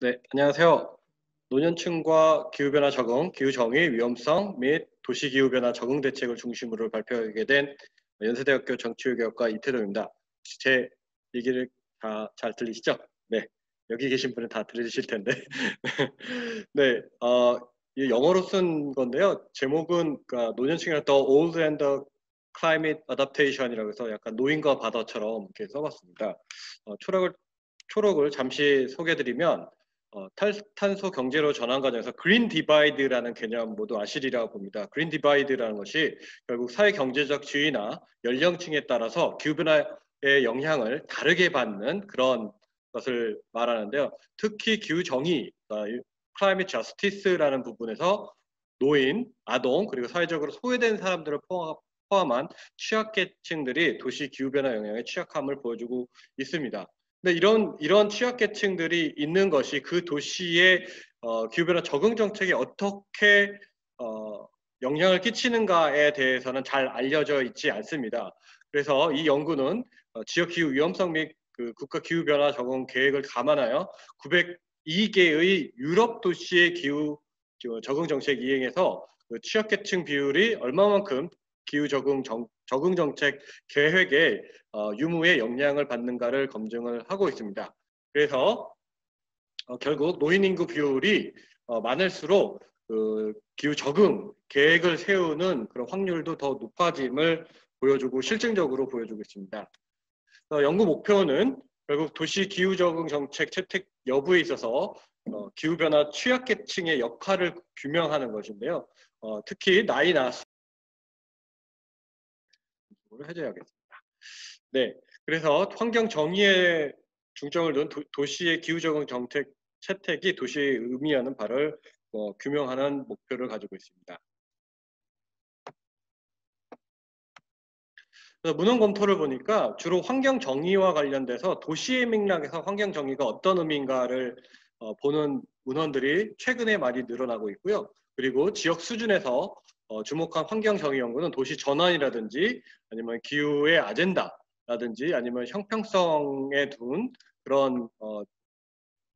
네, 안녕하세요. 노년층과 기후변화 적응, 기후정의 위험성 및 도시기후변화 적응 대책을 중심으로 발표하게 된 연세대학교 정치외교학과 이태동입니다. 혹시 제 얘기를 다 잘 들리시죠? 네, 여기 계신 분은 다 들으실 텐데. 네, 이 영어로 쓴 건데요. 제목은 그러니까 노년층이라 The Old and the Climate Adaptation이라고 해서 약간 노인과 바다처럼 이렇게 써봤습니다. 초록을 잠시 소개드리면 탈탄소 경제로 전환 과정에서 그린 디바이드라는 개념 모두 아시리라고 봅니다. 그린 디바이드라는 것이 결국 사회 경제적 지위나 연령층에 따라서 기후변화의 영향을 다르게 받는 그런 것을 말하는데요. 특히 기후 정의, 클라이밋 저스티스라는 부분에서 노인, 아동 그리고 사회적으로 소외된 사람들을 포함한 취약계층들이 도시 기후변화 영향에 취약함을 보여주고 있습니다. 근데 이런 취약계층들이 있는 것이 그 도시의 기후변화 적응 정책에 어떻게 영향을 끼치는가에 대해서는 잘 알려져 있지 않습니다. 그래서 이 연구는 지역 기후 위험성 및 그 국가 기후 변화 적응 계획을 감안하여 902개의 유럽 도시의 기후 적응 정책 이행에서 그 취약계층 비율이 얼마만큼 기후 적응 정책 계획에 유무의 영향을 받는가를 검증을 하고 있습니다. 그래서 결국 노인 인구 비율이 많을수록 그 기후 적응 계획을 세우는 그런 확률도 더 높아짐을 보여주고 실증적으로 보여주고 있습니다. 연구 목표는 결국 도시 기후 적응 정책 채택 여부에 있어서 기후 변화 취약계층의 역할을 규명하는 것인데요. 특히 나이나 수를 해줘야겠습니다. 네, 그래서 환경 정의에 중점을 둔 도시의 기후 적응 정책 채택이 도시의 의미하는 바를 규명하는 목표를 가지고 있습니다. 문헌 검토를 보니까 주로 환경 정의와 관련돼서 도시의 맥락에서 환경 정의가 어떤 의미인가를 보는 문헌들이 최근에 많이 늘어나고 있고요. 그리고 지역 수준에서 주목한 환경 정의 연구는 도시 전환이라든지 아니면 기후의 아젠다라든지 아니면 형평성에 둔 그런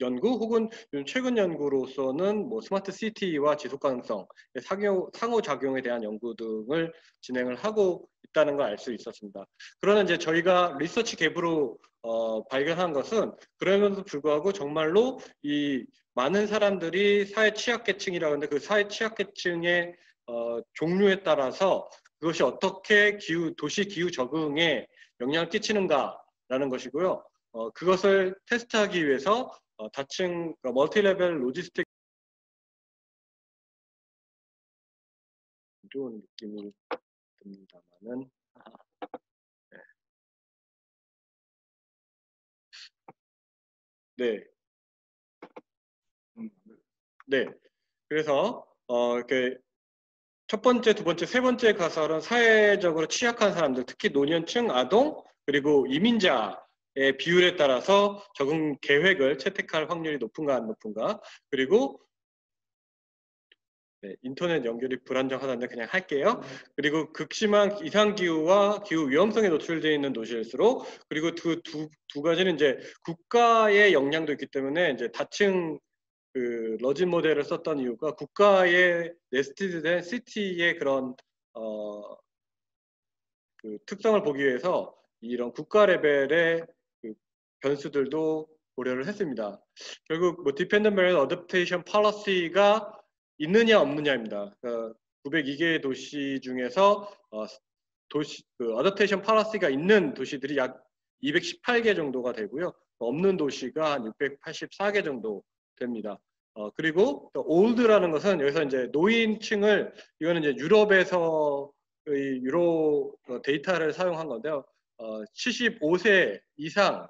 연구 혹은 최근 연구로서는 뭐 스마트 시티와 지속 가능성, 상호작용에 대한 연구 등을 진행을 하고 있다는 걸 알 수 있었습니다. 그러나 이제 저희가 리서치 갭으로 발견한 것은 그럼에도 불구하고 정말로 이 많은 사람들이 사회 취약계층이라고 하는데 그 사회 취약계층의 종류에 따라서 그것이 어떻게 도시 기후 적응에 영향을 끼치는가라는 것이고요. 그것을 테스트하기 위해서 다층 멀티레벨 로지스틱 좋은 느낌이 듭니다만은 네, 네. 그래서 이렇게 첫 번째, 두 번째, 세 번째 가설은 사회적으로 취약한 사람들, 특히 노년층, 아동, 그리고 이민자의 비율에 따라서 적응 계획을 채택할 확률이 높은가 안 높은가. 그리고 네, 인터넷 연결이 불안정하다는데 그냥 할게요. 그리고 극심한 이상기후와 기후 위험성에 노출되어 있는 도시일수록 그리고 그 두 가지는 이제 국가의 영향도 있기 때문에 이제 다층 그 러진 모델을 썼던 이유가 국가의 네스티드된 시티의 그런 그 특성을 보기 위해서 이런 국가 레벨의 그 변수들도 고려를 했습니다. 결국 뭐 Dependent Variable Adaptation Policy가 있느냐 없느냐입니다. 그러니까 902개의 도시 중에서 도시 그 어댑테이션 팔러시가 있는 도시들이 약 218개 정도가 되고요. 없는 도시가 한 684개 정도 됩니다. 그리고 올드라는 것은 여기서 이제 노인층을 이거는 이제 유럽에서 유로 데이터를 사용한 건데요. 75세 이상의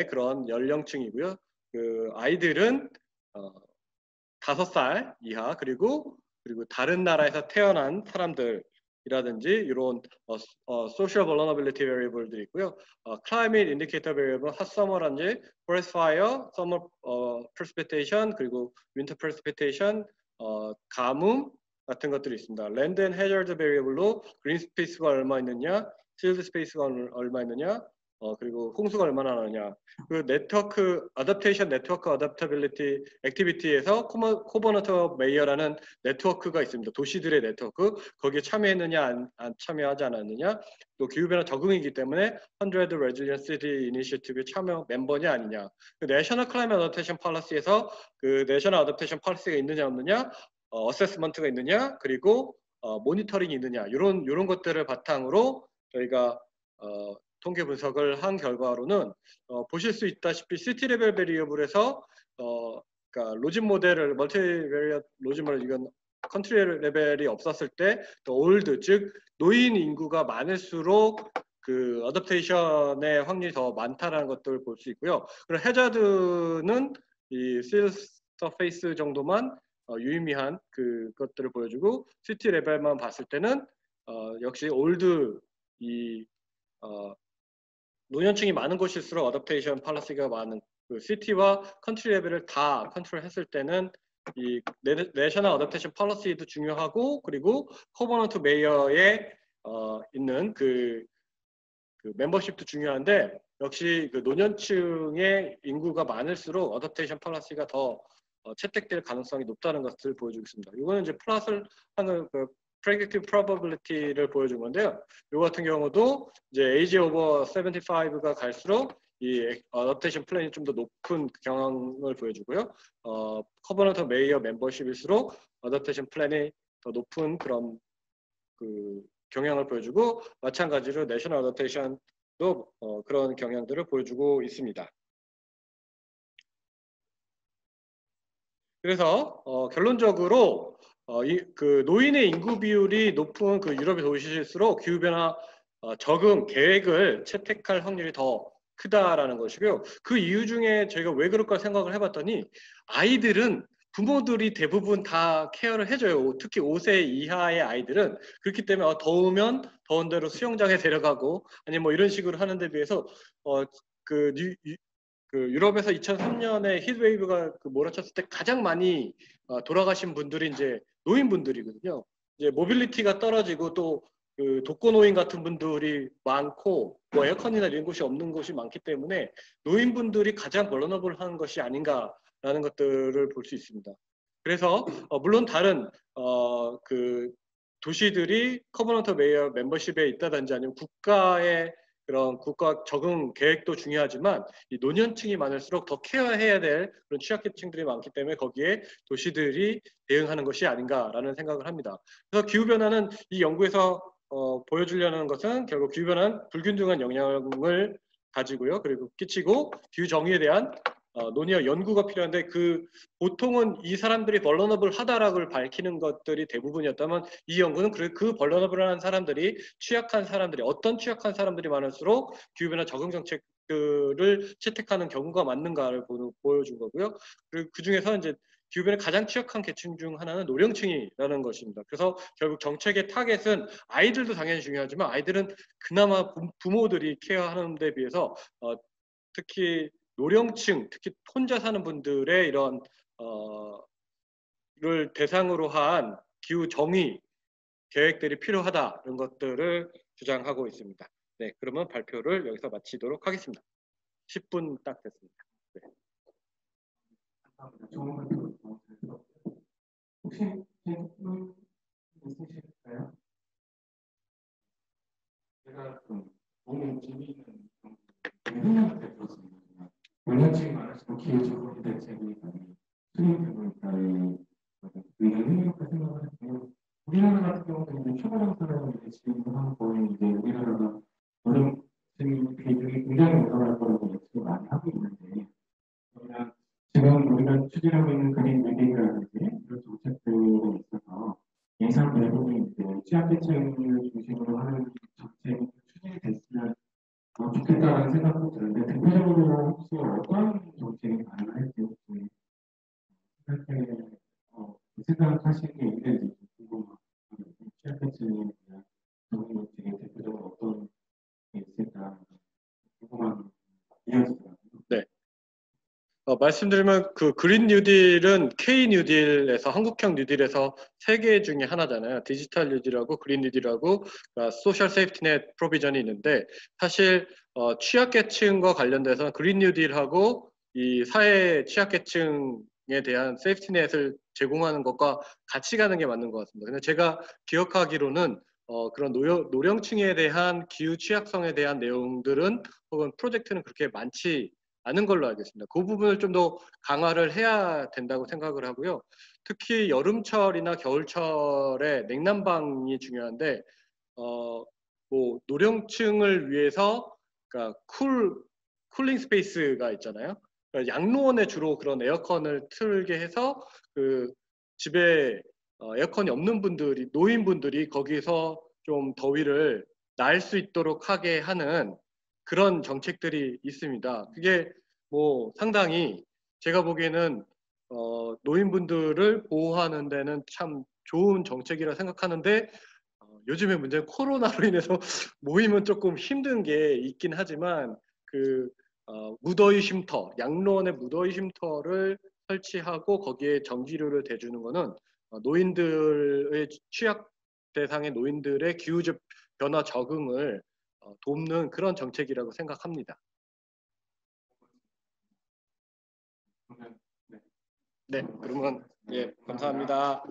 그런 연령층이고요. 그 아이들은 5살 이하 그리고 다른 나라에서 태어난 사람들이라든지 이런 social vulnerability variable들이 있고요. climate indicator variable, hot summer라든지 forest fire, summer precipitation 그리고 winter precipitation, 가뭄 같은 것들이 있습니다. land and hazard variable로 green space가 얼마 있느냐, field space가 얼마 있느냐, 그리고 홍수가 얼마나 나느냐. 그 네트워크 어댑테이션 네트워크 어댑터빌리티 액티비티에서 코버넌트 메이어라는 네트워크가 있습니다. 도시들의 네트워크. 거기에 참여했느냐 안 참여하지 않았느냐. 또 기후변화 적응이기 때문에 100 Resilient City Initiative에 참여 멤버냐 아니냐. 그 내셔널 클라이밋 어댑테이션 폴리시에서 그 내셔널 어댑테이션 폴리시가 있느냐 없느냐, 어세스먼트가 있느냐, 그리고 모니터링이 있느냐. 이런 것들을 바탕으로 저희가 통계 분석을 한 결과로는 보실 수 있다시피 시티 레벨 베리어블에서 그러니까 로진 모델을 멀티베리엇 로진 모델 이건 컨트리 레벨이 없었을 때 더 올드 즉 노인 인구가 많을수록 그 어댑테이션의 확률이 더 많다라는 것들을 볼 수 있고요. 그리고 해저드는 이 실 서페이스 정도만 유의미한 그것들을 보여주고 시티 레벨만 봤을 때는 역시 올드 이 노년층이 많은 곳일수록 어댑테이션 팔러시가 많은 그 시티와 컨트리 레벨을 다 컨트롤했을 때는 이 내셔널 어댑테이션 팔러시도 중요하고 그리고 코버넌트 메이어에 있는 그 멤버십도 중요한데 역시 그 노년층의 인구가 많을수록 어댑테이션 팔러시가 더 채택될 가능성이 높다는 것을 보여주고 있습니다. 이거는 이제 플러스를 하는 그 predictive probability를 보여준 건데요. 이 같은 경우도 이제 age over 75가 갈수록 이 어댑테이션 플랜이 좀 더 높은 경향을 보여주고요. 커버넌트 메이어 멤버십일수록 어댑테이션 플랜이 더 높은 그런 그 경향을 보여주고 마찬가지로 내셔널 어댑테이션도 그런 경향들을 보여주고 있습니다. 그래서 결론적으로 그 노인의 인구 비율이 높은 그 유럽의 도시일수록 기후변화 적응 계획을 채택할 확률이 더 크다라는 것이고요. 그 이유 중에 저희가 왜 그럴까 생각을 해봤더니 아이들은 부모들이 대부분 다 케어를 해줘요. 특히 5세 이하의 아이들은 그렇기 때문에 더우면 더운 대로 수영장에 데려가고 아니면 뭐 이런 식으로 하는 데 비해서 그 유럽에서 2003년에 히트웨이브가 몰아쳤을 때 가장 많이 돌아가신 분들이 이제 노인분들이거든요. 이제 모빌리티가 떨어지고 또 그 독거노인 같은 분들이 많고 뭐 에어컨이나 이런 곳이 없는 곳이 많기 때문에 노인분들이 가장 벌러너블한 것이 아닌가라는 것들을 볼 수 있습니다. 그래서 물론 다른 그 도시들이 커버넌트 메이어 멤버십에 있다든지 아니면 국가의 그런 국가 적응 계획도 중요하지만 이 노년층이 많을수록 더 케어해야 될 그런 취약계층들이 많기 때문에 거기에 도시들이 대응하는 것이 아닌가라는 생각을 합니다. 그래서 기후변화는 이 연구에서 보여주려는 것은 결국 기후변화는 불균등한 영향을 가지고요. 그리고 끼치고 기후정의에 대한 논의와 연구가 필요한데 그 보통은 이 사람들이 벌러너블 하다라고 밝히는 것들이 대부분이었다면 이 연구는 그 벌러너블한 사람들이 취약한 사람들이 어떤 취약한 사람들이 많을수록 기후변화 적응 정책들을 채택하는 경우가 많는가를 보여준 거고요. 그리고 그 중에서 이제 기후변화에 가장 취약한 계층 중 하나는 노령층이라는 것입니다. 그래서 결국 정책의 타겟은 아이들도 당연히 중요하지만 아이들은 그나마 부모들이 케어하는 데 비해서 특히 노령층, 특히 혼자 사는 분들의 이런 를 대상으로 한 기후 정의 계획들이 필요하다 이런 것들을 주장하고 있습니다. 네, 그러면 발표를 여기서 마치도록 하겠습니다. 10분 딱 됐습니다. 네. 좋은 발표 혹시 질문 있으실까요? 제가 너무 재미있는 생각을 들었습니다. 노년층이 많을수록 기후적인 대책이 많이 수립되고 있다는 의견을 흥미롭게 생각을 했고요. 우리나라 같은 경우는 초고령사를 지금 거의 이제 우리나라가 노년층 비중이 굉장히 올라갈 거라고 예측을 많이 하고 있는데 그러면 지금 우리가 추진하고 있는 그린 웨딩이라든지 이런 정책들에 있어서 예산 내부는 이제 취약계층을 중심으로 하는 정책이 추진이 됐으면 좋겠다는 생각도 드는데 대표적으로 혹시 어떤 정책이 가능할지 혹시 생각하시는 게 있는지 궁금합니다. 취약계층에 대한 정책 정책이 대표적으로 어떤 게 있을까 궁금한 이야기입니다. 네. 말씀드리면 그 그린 뉴딜은 K 뉴딜에서 한국형 뉴딜에서 세 개 중에 하나잖아요. 디지털 뉴딜하고 그린 뉴딜하고 소셜 세이프티넷 프로비전이 있는데 사실 취약계층과 관련돼서 그린 뉴딜하고 이 사회 취약계층에 대한 세이프티넷을 제공하는 것과 같이 가는 게 맞는 것 같습니다. 근데 제가 기억하기로는 그런 노령층에 대한 기후 취약성에 대한 내용들은 혹은 프로젝트는 그렇게 많지 않은 걸로 알고 있습니다. 그 부분을 좀 더 강화를 해야 된다고 생각을 하고요. 특히 여름철이나 겨울철에 냉난방이 중요한데 뭐 노령층을 위해서 그러니까 쿨링 스페이스가 있잖아요. 그러니까 양로원에 주로 그런 에어컨을 틀게 해서 그 집에 에어컨이 없는 분들이 노인분들이 거기서 좀 더위를 날 수 있도록 하게 하는 그런 정책들이 있습니다. 그게 뭐 상당히 제가 보기에는 노인분들을 보호하는 데는 참 좋은 정책이라 생각하는데 요즘의 문제는 코로나로 인해서 모임은 조금 힘든 게 있긴 하지만 무더위 쉼터, 양로원의 무더위 쉼터를 설치하고 거기에 전기료를 대주는 거는 노인들의 취약 대상의 노인들의 기후 변화 적응을 돕는 그런 정책이라고 생각합니다. 그러면 네. 네, 그러면 예, 감사합니다.